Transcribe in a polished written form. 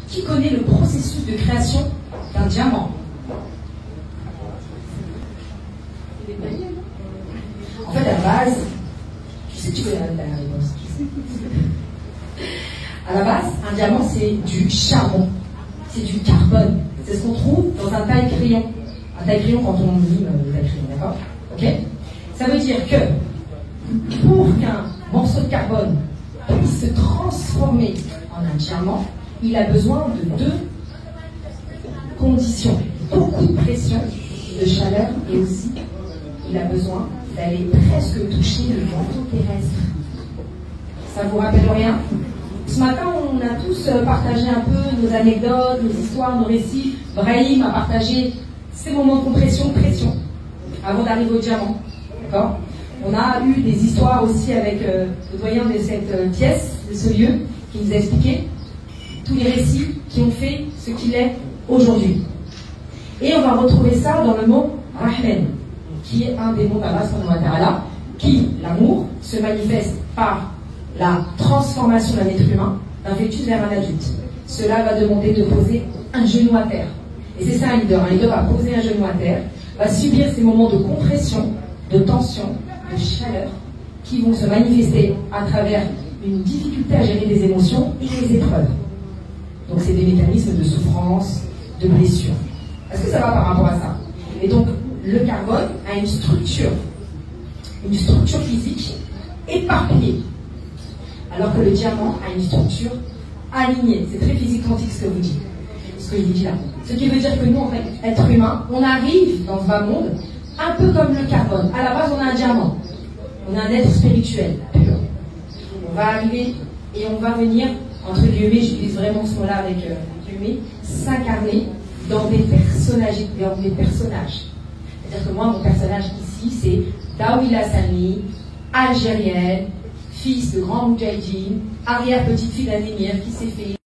Qui connaît le processus de création d'un diamant? En fait, à la base, je sais que tu connais la réponse. À la base, un diamant, c'est du charbon, c'est du carbone. C'est ce qu'on trouve dans un taille-crayon. Un taille-crayon quand on lit le taille-crayon, d'accord? Ok? Ça veut dire que pour qu'un morceau de carbone puisse se transformer en un diamant, il a besoin de deux conditions. Beaucoup de pression, de chaleur, et aussi, il a besoin d'aller presque toucher le manteau terrestre. Ça vous rappelle rien? Ce matin, on a tous partagé un peu nos anecdotes, nos histoires, nos récits. Brahim a partagé ses moments de compression, pression, avant d'arriver au diamant. D'accord? On a eu des histoires aussi avec le doyen de cette pièce, de ce lieu, qui nous a expliqué tous les récits qui ont fait ce qu'il est aujourd'hui. Et on va retrouver ça dans le mot Rahman, qui est un des mots d'Allah subhanahu wa ta'ala, qui, l'amour, se manifeste par la transformation d'un être humain, d'un fœtus vers un adulte. Cela va demander de poser un genou à terre. Et c'est ça un leader. Un leader va poser un genou à terre, va subir ces moments de compression, de tension, de chaleur, qui vont se manifester à travers une difficulté à gérer les émotions et les épreuves. Donc c'est des mécanismes de souffrance, de blessure. Est-ce que ça va par rapport à ça? Et donc, le carbone a une structure physique éparpillée, alors que le diamant a une structure alignée. C'est très physique quantique ce que vous dites, ce que je vous dis là. Ce qui veut dire que nous, en fait, êtres humains, on arrive dans ce bas monde un peu comme le carbone. À la base, on a un diamant. On a un être spirituel, pur. On va arriver et on va venir, entre guillemets, j'utilise vraiment ce mot-là avec guillemets, s'incarner dans des personnages. C'est-à-dire que moi, mon personnage ici, c'est Dawila Sami, algérienne, fils de grand moudjahidine, arrière-petite-fille d'un émir qui s'est fait